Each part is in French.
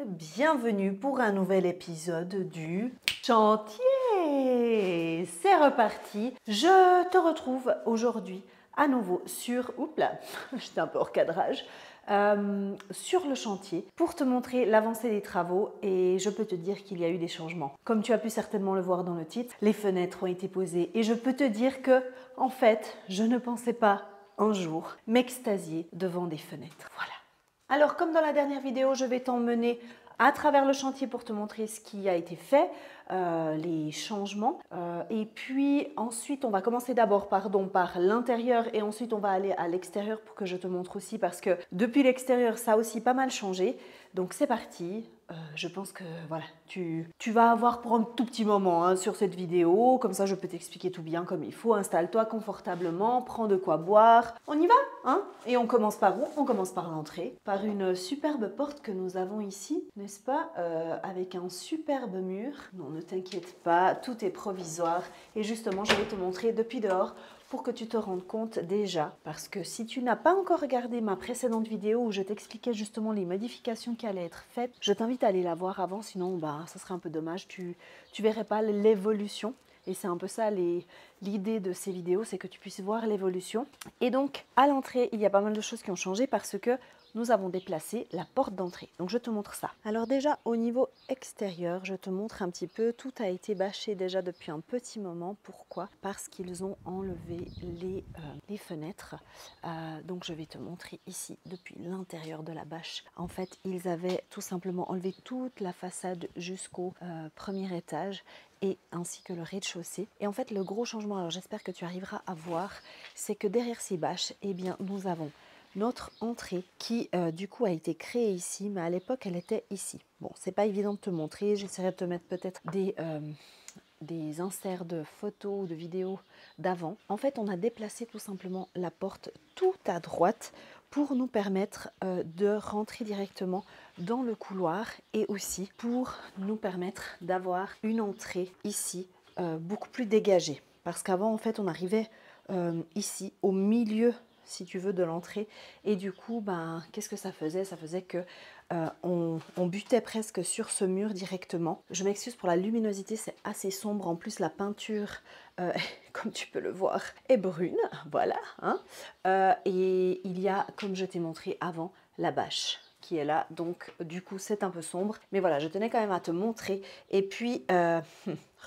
bienvenue pour un nouvel épisode du chantier. C'est reparti, je te retrouve aujourd'hui à nouveau sur, oups là, j'étais un peu hors cadrage, sur le chantier pour te montrer l'avancée des travaux et je peux te dire qu'il y a eu des changements. Comme tu as pu certainement le voir dans le titre, les fenêtres ont été posées et je peux te dire que, en fait, je ne pensais pas un jour m'extasier devant des fenêtres. Voilà. Alors, comme dans la dernière vidéo, je vais t'emmener à travers le chantier pour te montrer ce qui a été fait, les changements. Et puis ensuite, on va commencer d'abord par l'intérieur et ensuite on va aller à l'extérieur pour que je te montre aussi parce que depuis l'extérieur, ça a aussi pas mal changé. Donc c'est parti. Je pense que voilà, tu vas avoir pour un tout petit moment sur cette vidéo, comme ça je peux t'expliquer tout bien comme il faut. Installe-toi confortablement, prends de quoi boire. On y va Et on commence par où? On commence par l'entrée, par une superbe porte que nous avons ici, n'est-ce pas, avec un superbe mur. Non, ne t'inquiète pas, tout est provisoire. Et justement, je vais te montrer depuis dehors pour que tu te rendes compte déjà. Parce que si tu n'as pas encore regardé ma précédente vidéo où je t'expliquais justement les modifications qui allaient être faites, je t'invite à aller la voir avant, sinon ça serait un peu dommage, tu verrais pas l'évolution. Et c'est un peu ça l'idée de ces vidéos, c'est que tu puisses voir l'évolution. Et donc, à l'entrée, il y a pas mal de choses qui ont changé parce que nous avons déplacé la porte d'entrée. Donc, je te montre ça. Alors déjà, au niveau extérieur, je te montre un petit peu. Tout a été bâché déjà depuis un petit moment. Pourquoi? Parce qu'ils ont enlevé les fenêtres. Donc, je vais te montrer ici, depuis l'intérieur de la bâche. En fait, ils avaient tout simplement enlevé toute la façade jusqu'au premier étage et ainsi que le rez-de-chaussée. Et en fait, le gros changement, alors j'espère que tu arriveras à voir, c'est que derrière ces bâches, eh bien, nous avons notre entrée qui du coup a été créée ici, mais à l'époque elle était ici. Bon, c'est pas évident de te montrer, j'essaierai de te mettre peut-être des inserts de photos ou de vidéos d'avant. En fait, on a déplacé tout simplement la porte tout à droite pour nous permettre de rentrer directement dans le couloir et aussi pour nous permettre d'avoir une entrée ici beaucoup plus dégagée. Parce qu'avant, en fait, on arrivait ici au milieu, si tu veux, de l'entrée. Et du coup, qu'est-ce que ça faisait? Ça faisait que on butait presque sur ce mur directement. Je m'excuse pour la luminosité, c'est assez sombre. En plus, la peinture, comme tu peux le voir, est brune. Voilà. Et il y a, comme je t'ai montré avant, la bâche qui est là. Donc, du coup, c'est un peu sombre. Mais voilà, je tenais quand même à te montrer. Et puis,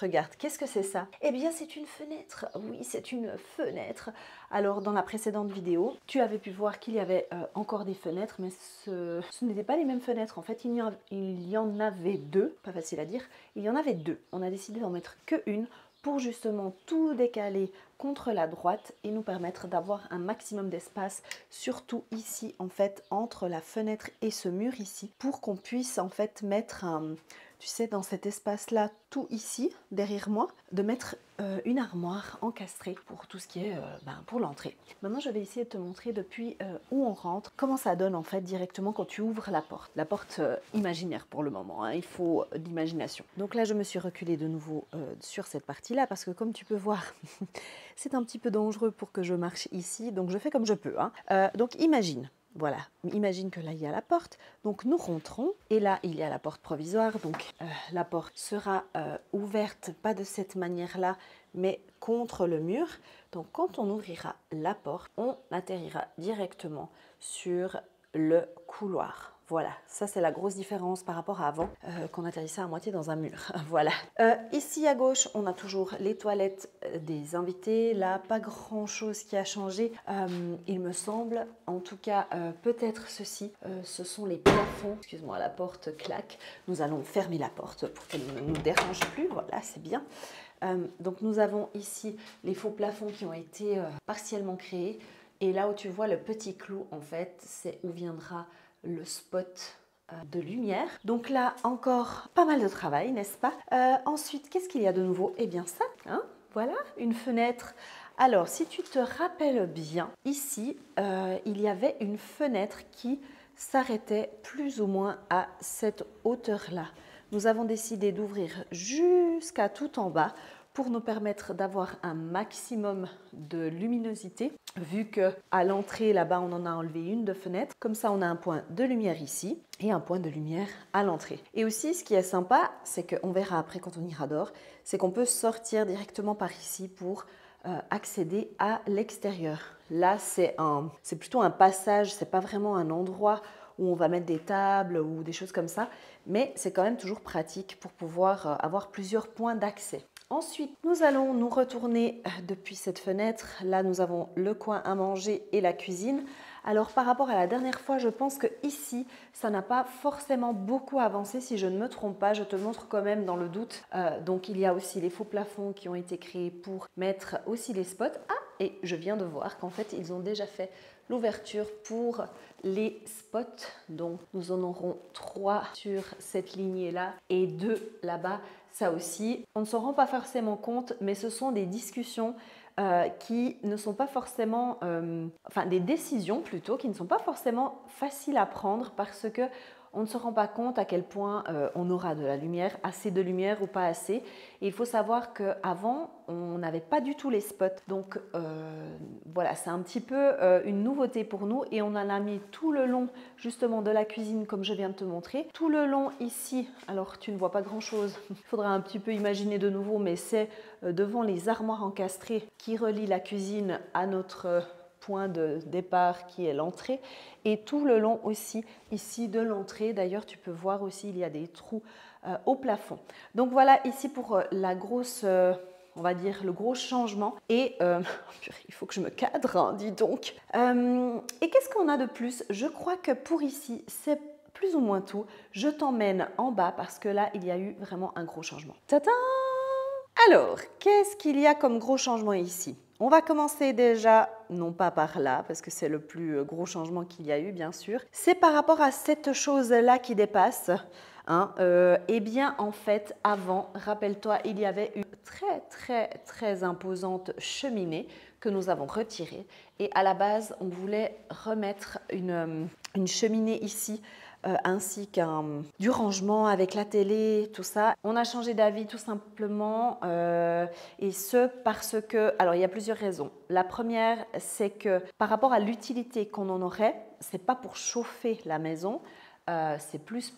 regarde, qu'est-ce que c'est ça? Eh bien, c'est une fenêtre. Oui, c'est une fenêtre. Alors, dans la précédente vidéo, tu avais pu voir qu'il y avait encore des fenêtres, mais ce n'étaient pas les mêmes fenêtres. En fait, il y en avait deux, pas facile à dire. Il y en avait deux. On a décidé d'en mettre qu'une pour justement tout décaler contre la droite et nous permettre d'avoir un maximum d'espace, surtout ici en fait entre la fenêtre et ce mur ici, pour qu'on puisse en fait mettre tu sais, dans cet espace-là, tout ici, derrière moi, de mettre une armoire encastrée pour tout ce qui est pour l'entrée. Maintenant, je vais essayer de te montrer depuis où on rentre, comment ça donne en fait directement quand tu ouvres la porte. La porte imaginaire pour le moment, il faut d'imagination. Donc là, je me suis reculée de nouveau sur cette partie-là parce que comme tu peux voir, c'est un petit peu dangereux pour que je marche ici, donc je fais comme je peux. Donc imagine. Voilà, imagine que là il y a la porte, donc nous rentrons et là il y a la porte provisoire, donc la porte sera ouverte pas de cette manière-là mais contre le mur. Donc quand on ouvrira la porte, on atterrira directement sur le couloir. Voilà, ça c'est la grosse différence par rapport à avant, qu'on atterrissait à moitié dans un mur. Voilà. Ici à gauche, on a toujours les toilettes des invités. Là, pas grand chose qui a changé, il me semble. En tout cas, peut-être ceci, ce sont les plafonds. Excuse-moi, la porte claque. Nous allons fermer la porte pour qu'elle ne nous dérange plus. Voilà, c'est bien. Donc nous avons ici les faux plafonds qui ont été partiellement créés. Et là où tu vois le petit clou, en fait, c'est où viendra le spot de lumière. Donc là, encore pas mal de travail, n'est-ce pas? Ensuite, qu'est-ce qu'il y a de nouveau? Eh bien ça, voilà, une fenêtre. Alors, si tu te rappelles bien, ici, il y avait une fenêtre qui s'arrêtait plus ou moins à cette hauteur-là. Nous avons décidé d'ouvrir jusqu'à tout en bas pour nous permettre d'avoir un maximum de luminosité, vu qu'à l'entrée, là-bas, on en a enlevé une de fenêtre. Comme ça, on a un point de lumière ici et un point de lumière à l'entrée. Et aussi, ce qui est sympa, c'est qu'on verra après quand on ira dehors, c'est qu'on peut sortir directement par ici pour accéder à l'extérieur. Là, c'est plutôt un passage, c'est pas vraiment un endroit où on va mettre des tables ou des choses comme ça, mais c'est quand même toujours pratique pour pouvoir avoir plusieurs points d'accès. Ensuite, nous allons nous retourner depuis cette fenêtre. Là, nous avons le coin à manger et la cuisine. Alors, par rapport à la dernière fois, je pense que ici, ça n'a pas forcément beaucoup avancé. Si je ne me trompe pas, je te montre quand même dans le doute. Donc, il y a aussi les faux plafonds qui ont été créés pour mettre aussi les spots. Ah, et je viens de voir qu'en fait, ils ont déjà fait l'ouverture pour les spots. Donc, nous en aurons 3 sur cette lignée-là et 2 là-bas. Ça aussi, on ne s'en rend pas forcément compte, mais ce sont des discussions qui ne sont pas forcément, enfin des décisions plutôt, qui ne sont pas forcément faciles à prendre parce que on ne se rend pas compte à quel point on aura de la lumière, assez de lumière ou pas assez. Et il faut savoir qu'avant, on n'avait pas du tout les spots. Donc voilà, c'est un petit peu une nouveauté pour nous et on en a mis tout le long justement de la cuisine comme je viens de te montrer. Tout le long ici, alors tu ne vois pas grand chose, il faudra un petit peu imaginer de nouveau, mais c'est devant les armoires encastrées qui relient la cuisine à notre point de départ qui est l'entrée et tout le long aussi ici de l'entrée. D'ailleurs, tu peux voir aussi il y a des trous au plafond. Donc voilà ici pour la grosse, on va dire le gros changement. Et il faut que je me cadre, hein, dis donc. Et qu'est-ce qu'on a de plus? Je crois que pour ici, c'est plus ou moins tout. Je t'emmène en bas parce que là, il y a eu vraiment un gros changement. Tadam! Alors, qu'est-ce qu'il y a comme gros changement ici? On va commencer déjà, non pas par là, parce que c'est le plus gros changement qu'il y a eu, bien sûr. C'est par rapport à cette chose-là qui dépasse. Hein, eh bien, en fait, avant, rappelle-toi, il y avait une très imposante cheminée que nous avons retirée. Et à la base, on voulait remettre une cheminée ici, ainsi qu'un du rangement avec la télé, tout ça. On a changé d'avis tout simplement et ce parce que, alors il y a plusieurs raisons. La première, c'est que par rapport à l'utilité qu'on en aurait, c'est pas pour chauffer la maison, c'est plus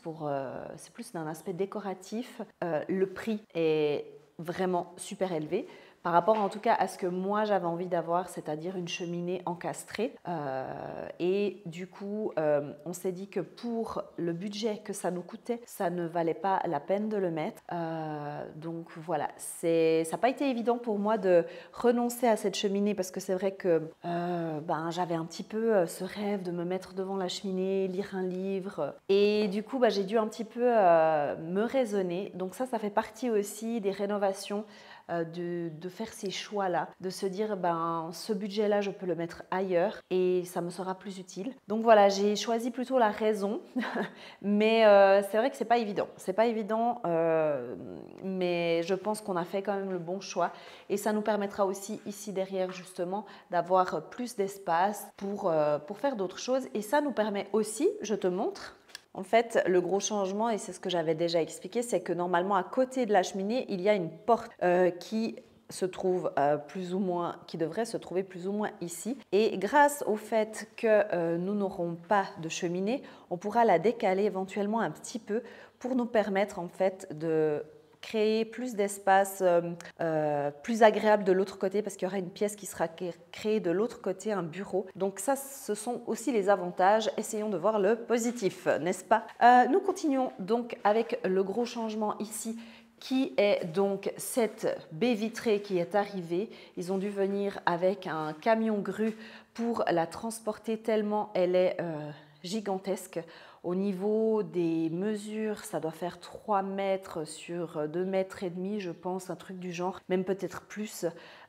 d'un aspect décoratif. Le prix est vraiment super élevé par rapport en tout cas à ce que moi j'avais envie d'avoir, c'est-à-dire une cheminée encastrée. Et du coup, on s'est dit que pour le budget que ça nous coûtait, ça ne valait pas la peine de le mettre. Donc voilà, ça n'a pas été évident pour moi de renoncer à cette cheminée parce que c'est vrai que j'avais un petit peu ce rêve de me mettre devant la cheminée, lire un livre. Et du coup, j'ai dû un petit peu me raisonner. Donc ça fait partie aussi des rénovations. De faire ces choix-là, de se dire ce budget-là, je peux le mettre ailleurs et ça me sera plus utile. Donc voilà, j'ai choisi plutôt la raison, mais c'est vrai que c'est pas évident. C'est pas évident, mais je pense qu'on a fait quand même le bon choix et ça nous permettra aussi ici derrière justement d'avoir plus d'espace pour faire d'autres choses et ça nous permet aussi, je te montre. En fait, le gros changement, et c'est ce que j'avais déjà expliqué, c'est que normalement à côté de la cheminée, il y a une porte qui se trouve qui devrait se trouver plus ou moins ici. Et grâce au fait que nous n'aurons pas de cheminée, on pourra la décaler éventuellement un petit peu pour nous permettre en fait de créer plus d'espace plus agréable de l'autre côté parce qu'il y aura une pièce qui sera créée de l'autre côté, un bureau. Donc ça, ce sont aussi les avantages. Essayons de voir le positif, n'est-ce pas? Nous continuons donc avec le gros changement ici qui est donc cette baie vitrée qui est arrivée. Ils ont dû venir avec un camion grue pour la transporter tellement elle est gigantesque. Au niveau des mesures, ça doit faire 3 mètres sur 2 mètres et demi, je pense, un truc du genre, même peut-être plus.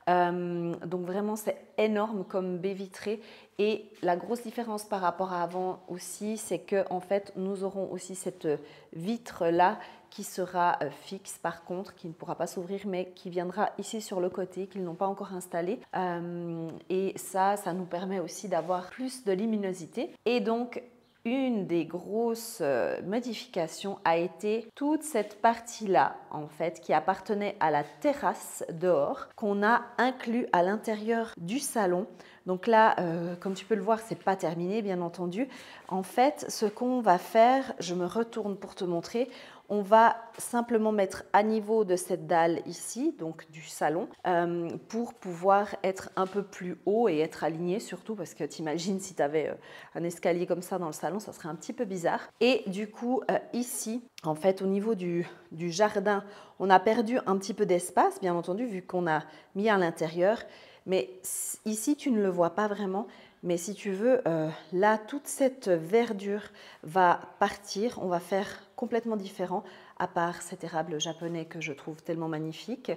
Donc vraiment, c'est énorme comme baie vitrée. Et la grosse différence par rapport à avant aussi, c'est que en fait, nous aurons aussi cette vitre-là qui sera fixe par contre, qui ne pourra pas s'ouvrir, mais qui viendra ici sur le côté, qu'ils n'ont pas encore installé. Et ça nous permet aussi d'avoir plus de luminosité. Et donc, une des grosses modifications a été toute cette partie-là, en fait, qui appartenait à la terrasse dehors, qu'on a inclus à l'intérieur du salon. Donc là, comme tu peux le voir, c'est pas terminé, bien entendu. En fait, ce qu'on va faire, je me retourne pour te montrer, on va simplement mettre à niveau de cette dalle ici, donc du salon, pour pouvoir être un peu plus haut et être aligné surtout, parce que t'imagines si tu avais un escalier comme ça dans le salon, ça serait un petit peu bizarre. Et du coup, ici, en fait, au niveau du jardin, on a perdu un petit peu d'espace, bien entendu, vu qu'on a mis à l'intérieur. Mais ici, tu ne le vois pas vraiment. Mais si tu veux, là, toute cette verdure va partir. On va faire complètement différent, à part cet érable japonais que je trouve tellement magnifique,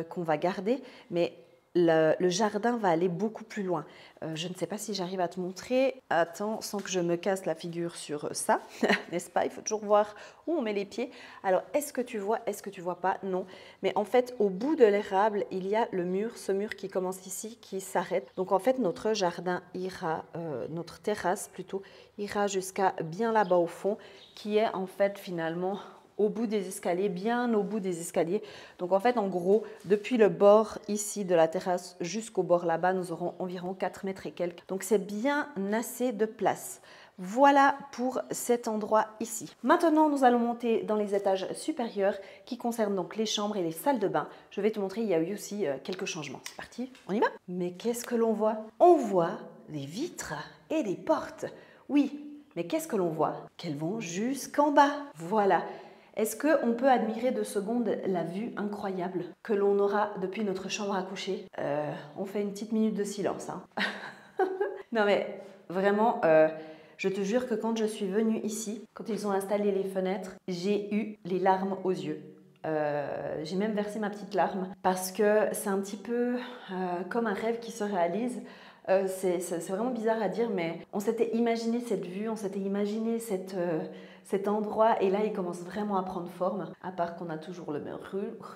qu'on va garder. Mais le jardin va aller beaucoup plus loin. Je ne sais pas si j'arrive à te montrer. Attends, sans que je me casse la figure sur ça, n'est-ce pas? Il faut toujours voir où on met les pieds. Alors, est-ce que tu vois? Est-ce que tu vois pas? Non. Mais en fait, au bout de l'érable, il y a le mur, ce mur qui commence ici, qui s'arrête. Donc, en fait, notre jardin ira, notre terrasse plutôt, ira jusqu'à bien là-bas au fond, qui est en fait finalement au bout des escaliers, bien au bout des escaliers. Donc en fait, en gros, depuis le bord ici de la terrasse jusqu'au bord là-bas, nous aurons environ 4 mètres et quelques. Donc c'est bien assez de place. Voilà pour cet endroit ici. Maintenant, nous allons monter dans les étages supérieurs qui concernent donc les chambres et les salles de bain. Je vais te montrer, il y a eu aussi quelques changements. C'est parti, on y va? Mais qu'est-ce que l'on voit? On voit des vitres et des portes. Oui, mais qu'est-ce que l'on voit? Qu'elles vont jusqu'en bas. Voilà. Est-ce qu'on peut admirer 2 secondes la vue incroyable que l'on aura depuis notre chambre à coucher? On fait une petite minute de silence. Hein. Non mais vraiment, je te jure que quand je suis venue ici, quand ils ont installé les fenêtres, j'ai eu les larmes aux yeux. J'ai même versé ma petite larme parce que c'est un petit peu comme un rêve qui se réalise. C'est vraiment bizarre à dire, mais on s'était imaginé cette vue, on s'était imaginé cet endroit, et là il commence vraiment à prendre forme, à part qu'on a toujours le mur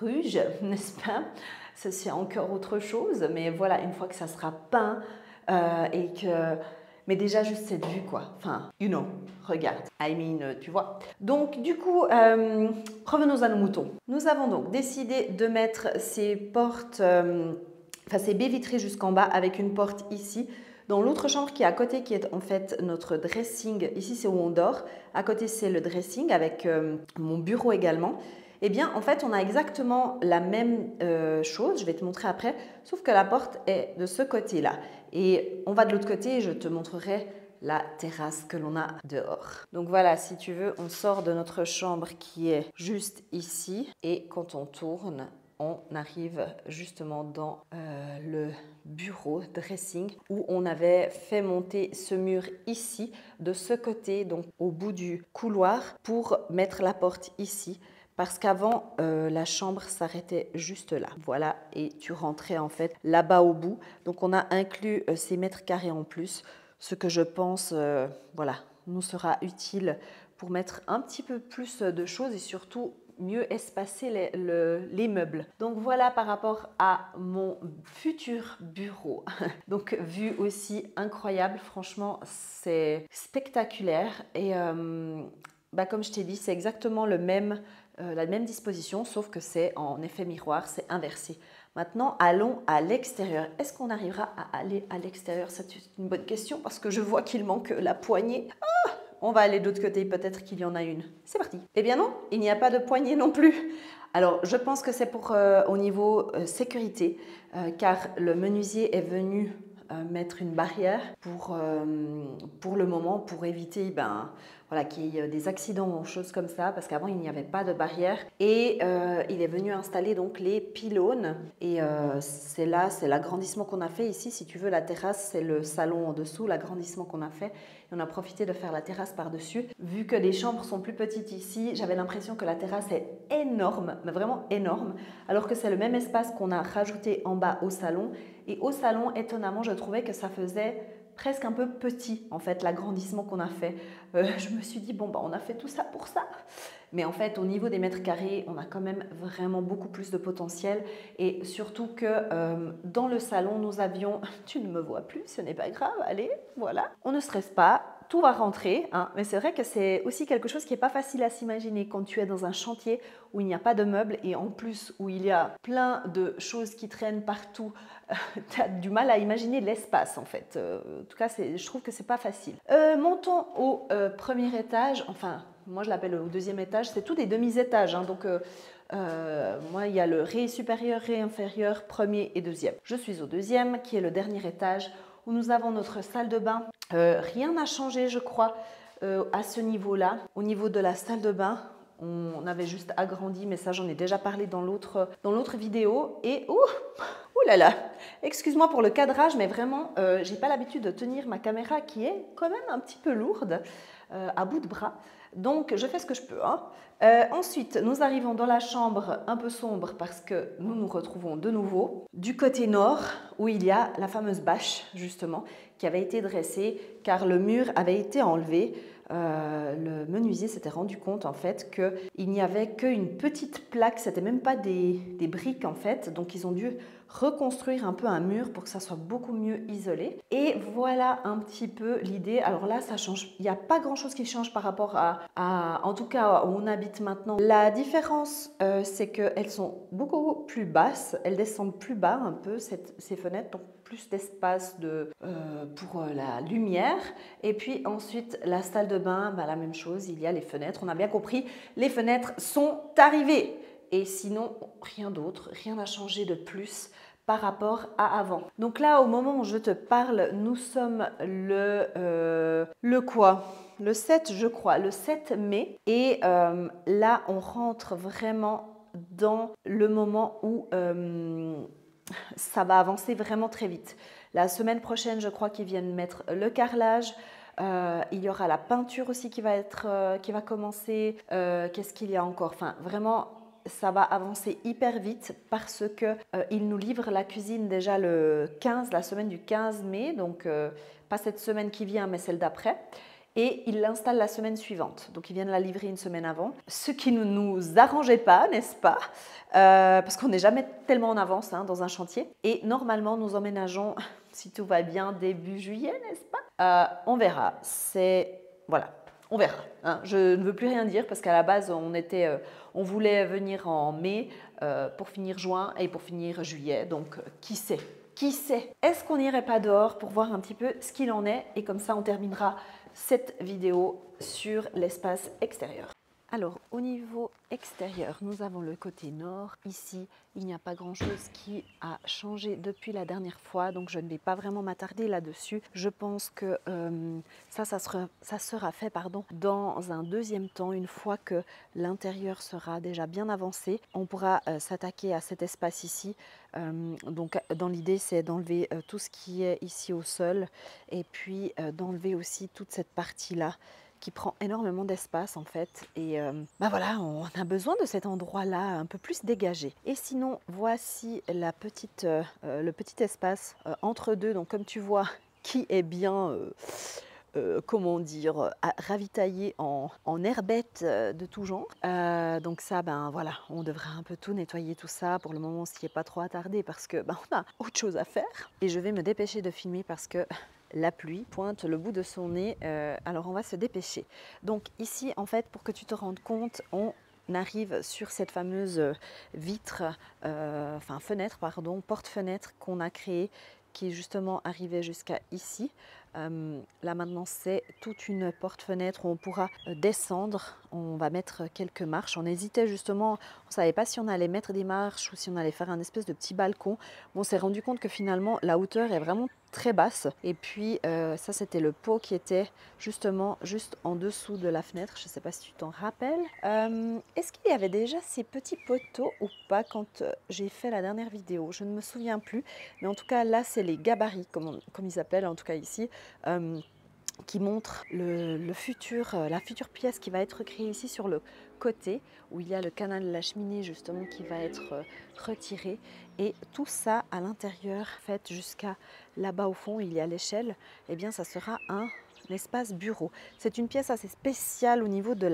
rouge, n'est-ce pas? Ça c'est encore autre chose, mais voilà, une fois que ça sera peint et que... Mais déjà juste cette vue quoi, enfin, you know, regarde, I mean, tu vois. Donc du coup, revenons à nos moutons. Nous avons donc décidé de mettre ces portes... Enfin, c'est baie vitrée jusqu'en bas avec une porte ici. Dans l'autre chambre qui est à côté, qui est en fait notre dressing, ici c'est où on dort. À côté c'est le dressing avec mon bureau également. Eh bien, en fait, on a exactement la même chose, je vais te montrer après, sauf que la porte est de ce côté-là. Et on va de l'autre côté et je te montrerai la terrasse que l'on a dehors. Donc voilà, si tu veux, on sort de notre chambre qui est juste ici. Et quand on tourne, on arrive justement dans le bureau dressing où on avait fait monter ce mur ici, de ce côté, donc au bout du couloir, pour mettre la porte ici. Parce qu'avant, la chambre s'arrêtait juste là. Voilà, et tu rentrais en fait là-bas au bout. Donc on a inclus ces mètres carrés en plus, ce que je pense, voilà, nous sera utile pour mettre un petit peu plus de choses et surtout mieux espacer les meubles. Donc voilà par rapport à mon futur bureau. Donc vue aussi incroyable, franchement c'est spectaculaire et comme je t'ai dit c'est exactement la même disposition sauf que c'est en effet miroir, c'est inversé. Maintenant, allons à l'extérieur. Est-ce qu'on arrivera à aller à l'extérieur? C'est une bonne question parce que je vois qu'il manque la poignée. Ah, on va aller de l'autre côté, peut-être qu'il y en a une. C'est parti. Eh bien non, il n'y a pas de poignée non plus. Alors, je pense que c'est pour au niveau sécurité, car le menuisier est venu mettre une barrière pour le moment, pour éviter voilà, qu'il y ait des accidents ou choses comme ça, parce qu'avant il n'y avait pas de barrière. Et il est venu installer donc les pylônes. Et c'est l'agrandissement qu'on a fait ici. Si tu veux, la terrasse, c'est le salon en dessous, l'agrandissement qu'on a fait. Et on a profité de faire la terrasse par-dessus. Vu que les chambres sont plus petites ici, j'avais l'impression que la terrasse est énorme, mais vraiment énorme, alors que c'est le même espace qu'on a rajouté en bas au salon. Et au salon, étonnamment, je trouvais que ça faisait presque un peu petit, en fait, l'agrandissement qu'on a fait. Je me suis dit, bon, on a fait tout ça pour ça. Mais en fait, au niveau des mètres carrés, on a quand même vraiment beaucoup plus de potentiel. Et surtout que dans le salon, nous avions... Tu ne me vois plus, ce n'est pas grave, allez, voilà. On ne stresse pas, tout va rentrer, hein, mais c'est vrai que c'est aussi quelque chose qui n'est pas facile à s'imaginer quand tu es dans un chantier où il n'y a pas de meubles et en plus où il y a plein de choses qui traînent partout. Tu as du mal à imaginer l'espace en fait. En tout cas, je trouve que c'est pas facile. Montons au premier étage, enfin moi je l'appelle au deuxième étage, c'est tout des demi-étages, hein, donc moi il y a le rez supérieur, rez inférieur, premier et deuxième. Je suis au deuxième qui est le dernier étage où nous avons notre salle de bain. Rien n'a changé je crois à ce niveau-là. Au niveau de la salle de bain, on avait juste agrandi, mais ça j'en ai déjà parlé dans l'autre vidéo. Et ouh là là, excuse-moi pour le cadrage, mais vraiment j'ai pas l'habitude de tenir ma caméra qui est quand même un petit peu lourde à bout de bras. Donc je fais ce que je peux, hein. Ensuite, nous arrivons dans la chambre un peu sombre parce que nous nous retrouvons de nouveau du côté nord où il y a la fameuse bâche justement qui avait été dressée car le mur avait été enlevé. Le menuisier s'était rendu compte en fait qu'il n'y avait qu'une petite plaque, c'était même pas des briques en fait, donc ils ont dû reconstruire un peu un mur pour que ça soit beaucoup mieux isolé. Et voilà un petit peu l'idée. Alors là, ça change, il n'y a pas grand chose qui change par rapport en tout cas où on habite maintenant. La différence, c'est qu'elles sont beaucoup plus basses, elles descendent plus bas un peu ces fenêtres, donc plus d'espace pour la lumière. Et puis ensuite, la salle de bain, la même chose, il y a les fenêtres. On a bien compris, les fenêtres sont arrivées. Et sinon, rien d'autre, rien n'a changé de plus par rapport à avant. Donc là, au moment où je te parle, nous sommes le quoi ? Le 7, je crois, le 7 mai. Et là, on rentre vraiment dans le moment où ça va avancer vraiment très vite. La semaine prochaine, je crois qu'ils viennent mettre le carrelage. Il y aura la peinture aussi qui va commencer. Qu'est-ce qu'il y a encore ? Enfin, vraiment, ça va avancer hyper vite parce qu'ils nous livrent la cuisine déjà le 15, la semaine du 15 mai. Donc, pas cette semaine qui vient, mais celle d'après. Et ils l'installent la semaine suivante. Donc, ils viennent la livrer une semaine avant. Ce qui ne nous arrangeait pas, n'est-ce pas ? Parce qu'on n'est jamais tellement en avance dans un chantier. Et normalement, nous emménageons, si tout va bien, début juillet, n'est-ce pas ? On verra. Voilà, on verra. Hein. Je ne veux plus rien dire parce qu'à la base, on voulait venir en mai pour finir juin et pour finir juillet. Donc, qui sait ? Qui sait ? Est-ce qu'on n'irait pas dehors pour voir un petit peu ce qu'il en est ? Et comme ça, on terminera cette vidéo sur l'espace extérieur. Alors, au niveau extérieur, nous avons le côté nord. Ici, il n'y a pas grand-chose qui a changé depuis la dernière fois, donc je ne vais pas vraiment m'attarder là-dessus. Je pense que ça sera fait dans un deuxième temps, une fois que l'intérieur sera déjà bien avancé. On pourra s'attaquer à cet espace ici. Donc, dans l'idée, c'est d'enlever tout ce qui est ici au sol et puis d'enlever aussi toute cette partie-là qui prend énormément d'espace en fait et voilà, on a besoin de cet endroit-là un peu plus dégagé. Et sinon, voici le petit espace entre deux, donc comme tu vois, qui est bien comment dire, ravitaillé en herbettes de tout genre. Donc ça, voilà, on devrait un peu tout nettoyer tout ça. Pour le moment, on s'y est pas trop attardé parce que on a autre chose à faire. Et je vais me dépêcher de filmer parce que la pluie pointe le bout de son nez, alors on va se dépêcher. Donc ici, en fait, pour que tu te rendes compte, on arrive sur cette fameuse fenêtre, porte-fenêtre qu'on a créée, qui est justement arrivée jusqu'à ici. Là maintenant, c'est toute une porte-fenêtre où on pourra descendre. On va mettre quelques marches. On hésitait justement, on ne savait pas si on allait mettre des marches ou si on allait faire un espèce de petit balcon. Bon, on s'est rendu compte que finalement, la hauteur est vraiment très basse. Et puis, ça, c'était le pot qui était justement juste en dessous de la fenêtre. Je ne sais pas si tu t'en rappelles. Est-ce qu'il y avait déjà ces petits poteaux ou pas quand j'ai fait la dernière vidéo? Je ne me souviens plus. Mais en tout cas, là, c'est les gabarits, comme ils appellent, en tout cas ici. Qui montre la future pièce qui va être créée ici sur le côté où il y a le canal de la cheminée justement qui va être retiré et tout ça à l'intérieur fait jusqu'à là-bas au fond il y a l'échelle, et ça sera un espace bureau. C'est une pièce assez spéciale au niveau de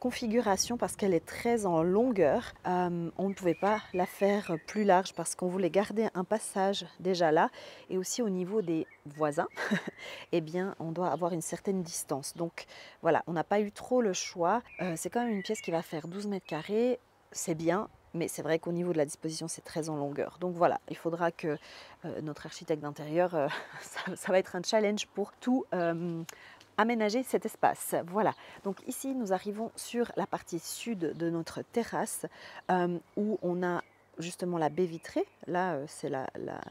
configuration, parce qu'elle est très en longueur, on ne pouvait pas la faire plus large parce qu'on voulait garder un passage déjà là, et aussi au niveau des voisins, eh bien on doit avoir une certaine distance. Donc voilà, on n'a pas eu trop le choix. C'est quand même une pièce qui va faire 12 mètres carrés, c'est bien. Mais c'est vrai qu'au niveau de la disposition, c'est très en longueur. Donc voilà, il faudra que notre architecte d'intérieur, ça va être un challenge pour tout aménager cet espace. Voilà, donc ici nous arrivons sur la partie sud de notre terrasse où on a justement la baie vitrée. Là c'est la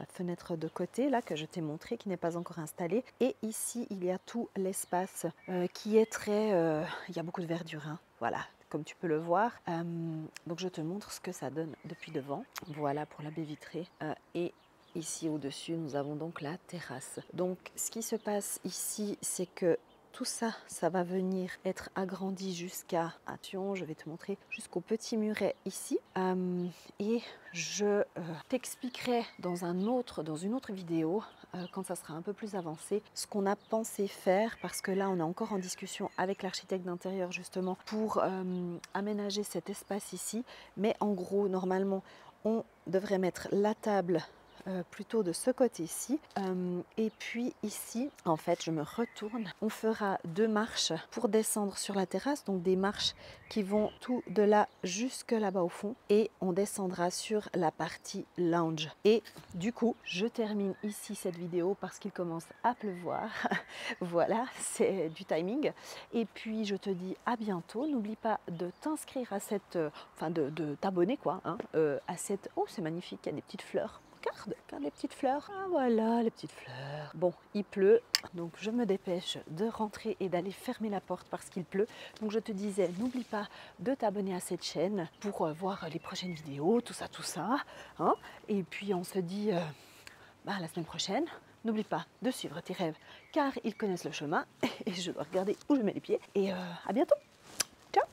fenêtre de côté là que je t'ai montré, qui n'est pas encore installée, et ici il y a tout l'espace qui est très il y a beaucoup de verdure, hein. Voilà, comme tu peux le voir. Donc je te montre ce que ça donne depuis devant. Voilà pour la baie vitrée et ici au-dessus nous avons donc la terrasse. Donc ce qui se passe ici, c'est que tout ça, ça va venir être agrandi jusqu'à, attention, je vais te montrer, jusqu'au petit muret ici. Et je t'expliquerai dans une autre vidéo, quand ça sera un peu plus avancé, ce qu'on a pensé faire, parce que là, on est encore en discussion avec l'architecte d'intérieur justement pour aménager cet espace ici. Mais en gros, normalement, on devrait mettre la table plutôt de ce côté-ci, et puis ici en fait je me retourne, on fera 2 marches pour descendre sur la terrasse, donc des marches qui vont tout de là jusque là-bas au fond, et on descendra sur la partie lounge. Et du coup je termine ici cette vidéo parce qu'il commence à pleuvoir. Voilà, c'est du timing, et puis je te dis à bientôt. N'oublie pas de t'inscrire à cette enfin de t'abonner quoi, hein, à cette, oh c'est magnifique, il y a des petites fleurs. Regarde les petites fleurs. Ah voilà, les petites fleurs. Bon, il pleut, donc je me dépêche de rentrer et d'aller fermer la porte parce qu'il pleut. Donc je te disais, n'oublie pas de t'abonner à cette chaîne pour voir les prochaines vidéos, tout ça, hein. Et puis on se dit à la semaine prochaine. N'oublie pas de suivre tes rêves car ils connaissent le chemin et je dois regarder où je mets les pieds. Et à bientôt. Ciao!